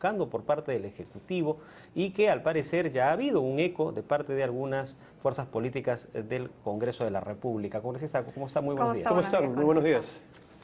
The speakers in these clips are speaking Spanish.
buscando por parte del Ejecutivo y que al parecer ya ha habido un eco de parte de algunas fuerzas políticas del Congreso de la República. Congresista, ¿cómo está? Muy buenos días. ¿Cómo están? Muy buenos días.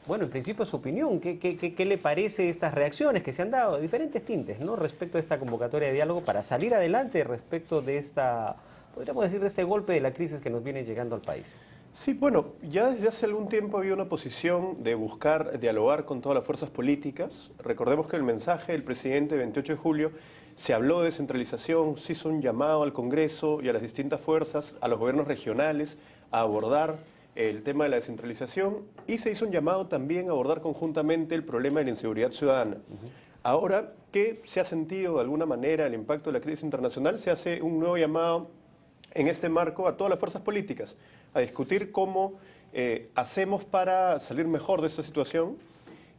Bueno, en principio su opinión, ¿qué le parece estas reacciones que se han dado de diferentes tintes, ¿no?, respecto a esta convocatoria de diálogo para salir adelante respecto de esta, podríamos decir, de este golpe de la crisis que nos viene llegando al país? Sí, bueno, ya desde hace algún tiempo había una posición de buscar dialogar con todas las fuerzas políticas. Recordemos que el mensaje del presidente 28 de julio se habló de descentralización, se hizo un llamado al Congreso y a las distintas fuerzas, a los gobiernos regionales, a abordar el tema de la descentralización y se hizo un llamado también a abordar conjuntamente el problema de la inseguridad ciudadana. Ahora que se ha sentido de alguna manera el impacto de la crisis internacional, se hace un nuevo llamado en este marco a todas las fuerzas políticas a discutir cómo hacemos para salir mejor de esta situación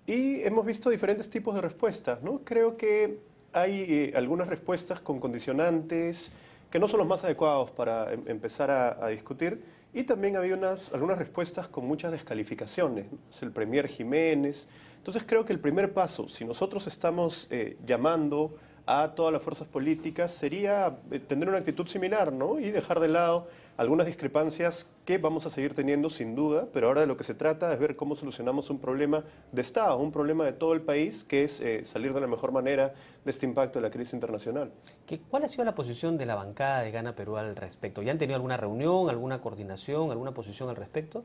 y hemos visto diferentes tipos de respuestas, ¿no? Creo que hay algunas respuestas con condicionantes que no son los más adecuados para empezar a discutir y también había algunas respuestas con muchas descalificaciones, ¿no? Es el premier Jiménez. Entonces creo que el primer paso, si nosotros estamos llamando a todas las fuerzas políticas, sería tener una actitud similar, ¿no? Y dejar de lado algunas discrepancias que vamos a seguir teniendo sin duda, pero ahora de lo que se trata es ver cómo solucionamos un problema de Estado, un problema de todo el país, que es salir de la mejor manera de este impacto de la crisis internacional. ¿Cuál ha sido la posición de la bancada de Gana Perú al respecto? ¿Ya han tenido alguna reunión, alguna coordinación, alguna posición al respecto?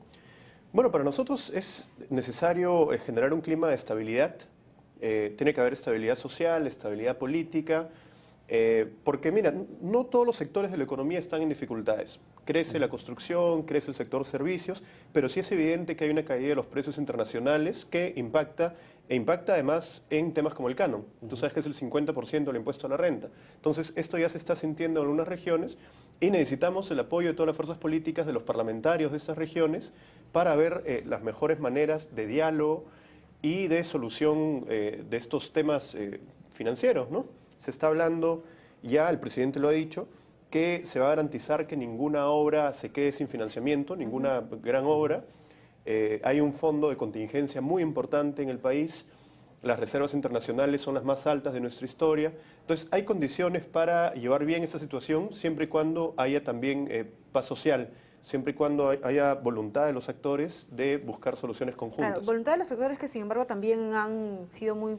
Bueno, para nosotros es necesario generar un clima de estabilidad. Tiene que haber estabilidad social, estabilidad política, porque mira, no todos los sectores de la economía están en dificultades. Crece la construcción, crece el sector servicios, pero sí es evidente que hay una caída de los precios internacionales que impacta además en temas como el canon. Tú sabes que es el 50% del impuesto a la renta. Entonces, esto ya se está sintiendo en algunas regiones y necesitamos el apoyo de todas las fuerzas políticas, de los parlamentarios de esas regiones, para ver las mejores maneras de diálogo y de solución de estos temas financieros, ¿no? Se está hablando, ya el presidente lo ha dicho, que se va a garantizar que ninguna obra se quede sin financiamiento, ninguna gran obra. Hay un fondo de contingencia muy importante en el país, las reservas internacionales son las más altas de nuestra historia. Entonces hay condiciones para llevar bien esta situación siempre y cuando haya también paz social, siempre y cuando haya voluntad de los actores de buscar soluciones conjuntas. Claro, voluntad de los actores que sin embargo también han sido muy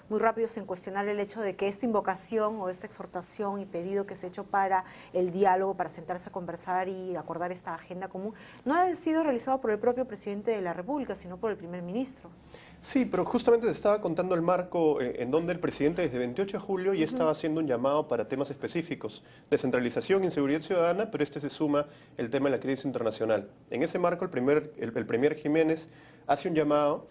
rápidos en cuestionar el hecho de que esta invocación o esta exhortación y pedido que se ha hecho para el diálogo, para sentarse a conversar y acordar esta agenda común, no ha sido realizado por el propio presidente de la República, sino por el primer ministro. Sí, pero justamente te estaba contando el marco en donde el presidente desde 28 de julio ya estaba haciendo un llamado para temas específicos, descentralización, inseguridad ciudadana, pero se suma el tema de la crisis internacional. En ese marco el premier Jiménez hace un llamado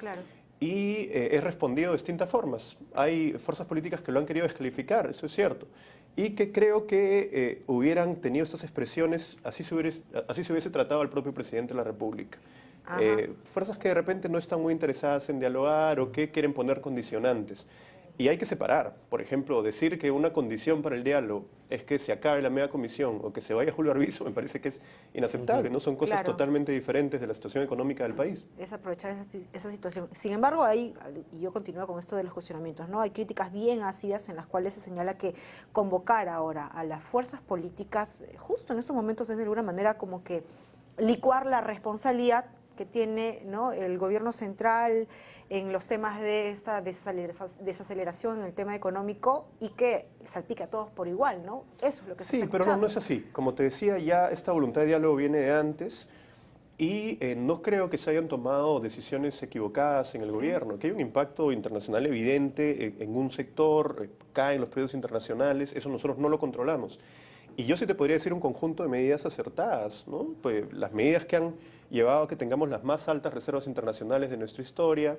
y es respondido de distintas formas. Hay fuerzas políticas que lo han querido descalificar, eso es cierto, y que creo que hubieran tenido estas expresiones, así se hubiese tratado al propio presidente de la República. Fuerzas que de repente no están muy interesadas en dialogar o que quieren poner condicionantes. Y hay que separar. Por ejemplo, decir que una condición para el diálogo es que se acabe la media comisión o que se vaya Julio Arvizu me parece que es inaceptable, ¿no? Son cosas totalmente diferentes de la situación económica del país. Es aprovechar esa situación. Sin embargo, y yo continúo con esto de los cuestionamientos, ¿no? Hay críticas bien ácidas en las cuales se señala que convocar ahora a las fuerzas políticas, justo en estos momentos es de alguna manera como que licuar la responsabilidad que tiene, ¿no?, el gobierno central en los temas de esta desaceleración en el tema económico y que salpica a todos por igual, ¿no? Eso es lo que se está escuchando. Sí, pero no es así. Como te decía, ya esta voluntad de diálogo viene de antes y no creo que se hayan tomado decisiones equivocadas en el gobierno, que hay un impacto internacional evidente en un sector, caen los precios internacionales, eso nosotros no lo controlamos. Y yo sí te podría decir un conjunto de medidas acertadas, ¿no? Pues las medidas que han llevado a que tengamos las más altas reservas internacionales de nuestra historia,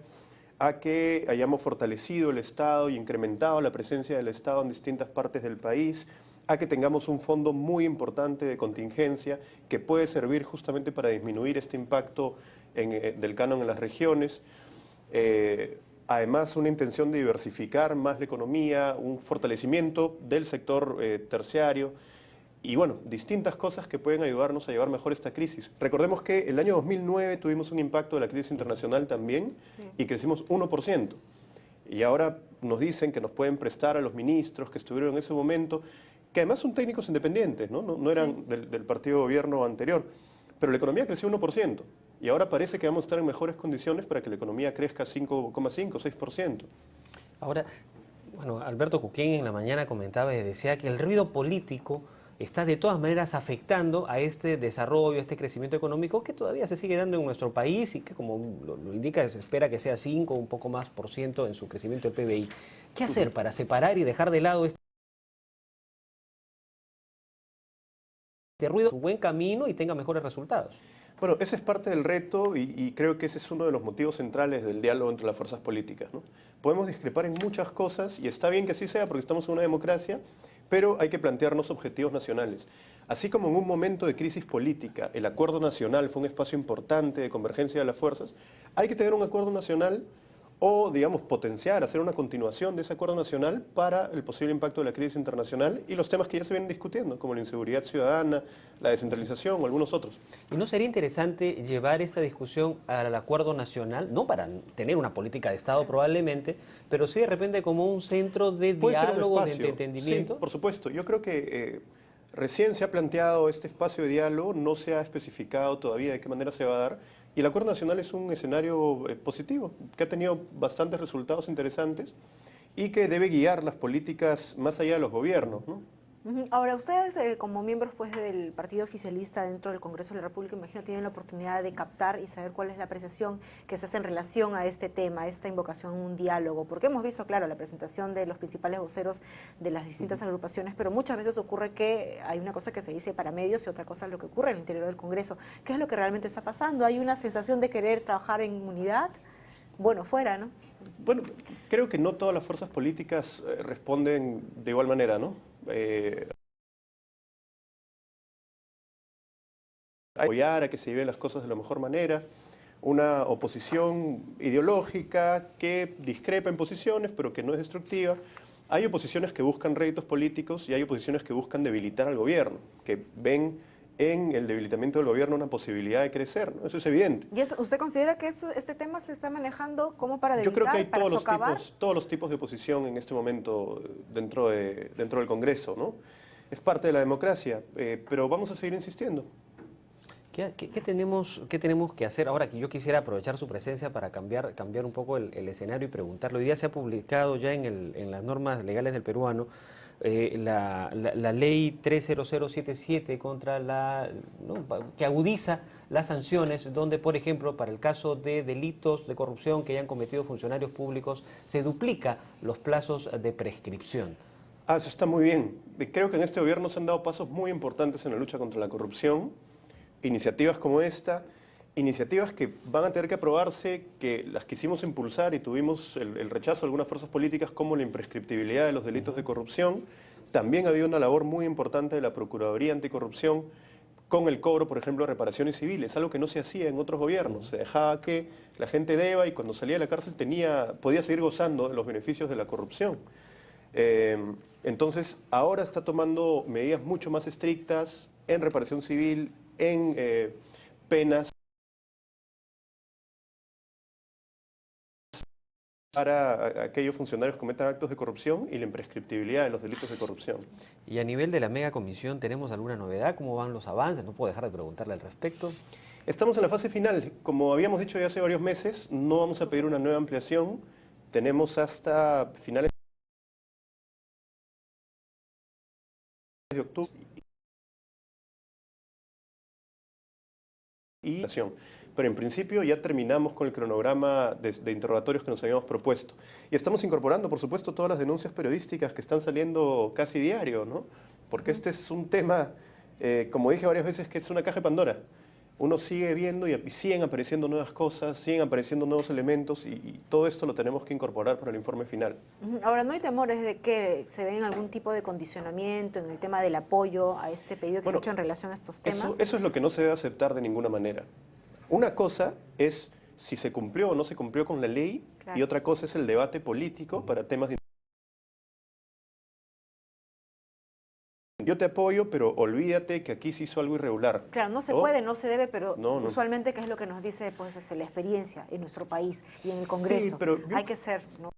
a que hayamos fortalecido el Estado y incrementado la presencia del Estado en distintas partes del país, a que tengamos un fondo muy importante de contingencia que puede servir justamente para disminuir este impacto del canon en las regiones. Además, una intención de diversificar más la economía, un fortalecimiento del sector terciario y, bueno, distintas cosas que pueden ayudarnos a llevar mejor esta crisis. Recordemos que el año 2009 tuvimos un impacto de la crisis internacional también y crecimos 1%. Y ahora nos dicen que nos pueden prestar a los ministros que estuvieron en ese momento, que además son técnicos independientes, no eran del partido de gobierno anterior. Pero la economía creció 1%. Y ahora parece que vamos a estar en mejores condiciones para que la economía crezca 5,5, 6%. Ahora, bueno, Alberto Cuquín en la mañana comentaba y decía que el ruido político está de todas maneras afectando a este desarrollo, a este crecimiento económico que todavía se sigue dando en nuestro país y que, como lo indica, se espera que sea 5 o un poco más por ciento en su crecimiento del PBI. ¿Qué hacer para separar y dejar de lado este ruido, su buen camino y tenga mejores resultados? Bueno, ese es parte del reto y creo que ese es uno de los motivos centrales del diálogo entre las fuerzas políticas, ¿no? Podemos discrepar en muchas cosas y está bien que así sea porque estamos en una democracia, pero hay que plantearnos objetivos nacionales. Así como en un momento de crisis política el acuerdo nacional fue un espacio importante de convergencia de las fuerzas, hay que tener un acuerdo nacional o, digamos, potenciar, hacer una continuación de ese acuerdo nacional para el posible impacto de la crisis internacional y los temas que ya se vienen discutiendo, como la inseguridad ciudadana, la descentralización o algunos otros. ¿Y no sería interesante llevar esta discusión al acuerdo nacional, no para tener una política de Estado probablemente, pero sí de repente como un centro de diálogo, de entendimiento? Sí, por supuesto. Yo creo que recién se ha planteado este espacio de diálogo, no se ha especificado todavía de qué manera se va a dar, y el Acuerdo Nacional es un escenario positivo, que ha tenido bastantes resultados interesantes y que debe guiar las políticas más allá de los gobiernos, ¿no? Ahora, ustedes como miembros pues, del partido oficialista dentro del Congreso de la República, imagino, tienen la oportunidad de captar y saber cuál es la apreciación que se hace en relación a este tema, a esta invocación a un diálogo, porque hemos visto, claro, la presentación de los principales voceros de las distintas agrupaciones, pero muchas veces ocurre que hay una cosa que se dice para medios y otra cosa es lo que ocurre en el interior del Congreso. ¿Qué es lo que realmente está pasando? ¿Hay una sensación de querer trabajar en unidad? Bueno, fuera, ¿no? Bueno, creo que no todas las fuerzas políticas responden de igual manera, ¿no? Apoyar a que se lleven las cosas de la mejor manera, una oposición ideológica que discrepa en posiciones, pero que no es destructiva. Hay oposiciones que buscan réditos políticos y hay oposiciones que buscan debilitar al gobierno, que ven en el debilitamiento del gobierno una posibilidad de crecer, ¿no? Eso es evidente. ¿Y eso, usted considera que este tema se está manejando como para debilitar, Yo creo que hay para socavar? todos los tipos de oposición en este momento dentro del Congreso, ¿no? Es parte de la democracia, pero vamos a seguir insistiendo. ¿Qué tenemos que hacer ahora? Que yo quisiera aprovechar su presencia para cambiar un poco el escenario y preguntarle. Hoy día se ha publicado ya en las normas legales del peruano la ley 30077 contra que agudiza las sanciones, donde, por ejemplo, para el caso de delitos de corrupción que hayan cometido funcionarios públicos, se duplica los plazos de prescripción. Eso está muy bien. Creo que en este gobierno se han dado pasos muy importantes en la lucha contra la corrupción. Iniciativas como esta, iniciativas que van a tener que aprobarse, que las quisimos impulsar y tuvimos el rechazo de algunas fuerzas políticas, como la imprescriptibilidad de los delitos de corrupción. También había una labor muy importante de la Procuraduría Anticorrupción con el cobro, por ejemplo, de reparaciones civiles, algo que no se hacía en otros gobiernos. Se dejaba que la gente deba y cuando salía de la cárcel podía seguir gozando de los beneficios de la corrupción. Entonces, ahora está tomando medidas mucho más estrictas en reparación civil, en penas para aquellos funcionarios que cometan actos de corrupción y la imprescriptibilidad de los delitos de corrupción. Y a nivel de la megacomisión, ¿tenemos alguna novedad? ¿Cómo van los avances? No puedo dejar de preguntarle al respecto. Estamos en la fase final. Como habíamos dicho ya hace varios meses, no vamos a pedir una nueva ampliación. Tenemos hasta finales de octubre. Pero en principio ya terminamos con el cronograma de interrogatorios que nos habíamos propuesto. Y estamos incorporando, por supuesto, todas las denuncias periodísticas que están saliendo casi diario, ¿no? Porque este es un tema, como dije varias veces, que es una caja de Pandora. Uno sigue viendo y siguen apareciendo nuevas cosas, siguen apareciendo nuevos elementos y todo esto lo tenemos que incorporar para el informe final. Ahora, ¿no hay temores de que se den algún tipo de condicionamiento en el tema del apoyo a este pedido que se ha hecho en relación a estos temas? Eso es lo que no se debe aceptar de ninguna manera. Una cosa es si se cumplió o no se cumplió con la ley, claro, y otra cosa es el debate político para temas de... Yo te apoyo, pero olvídate que aquí se hizo algo irregular. Claro, no se puede, no se debe, pero no. Usualmente, ¿qué es lo que nos dice pues, la experiencia en nuestro país y en el Congreso? Sí, pero hay que ser, ¿no?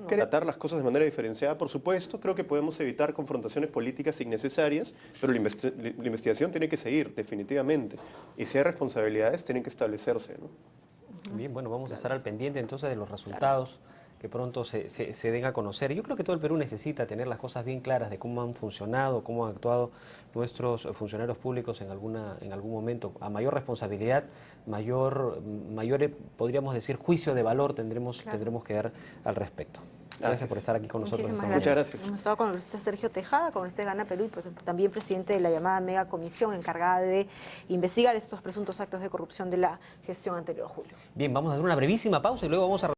Tratar las cosas de manera diferenciada, por supuesto, creo que podemos evitar confrontaciones políticas innecesarias, pero la investigación tiene que seguir, definitivamente. Y si hay responsabilidades, tienen que establecerse, ¿no? Bien, bueno, vamos a estar al pendiente entonces de los resultados que pronto se den a conocer. Yo creo que todo el Perú necesita tener las cosas bien claras de cómo han funcionado, cómo han actuado nuestros funcionarios públicos en algún momento. A mayor responsabilidad, mayor podríamos decir, juicio de valor tendremos que dar al respecto. Gracias por estar aquí con nosotros. Muchas gracias. Hemos estado con el congresista Sergio Tejada, congresista de Gana Perú, y pues también presidente de la llamada Mega Comisión encargada de investigar estos presuntos actos de corrupción de la gestión anterior, Julio. Bien, vamos a hacer una brevísima pausa y luego vamos a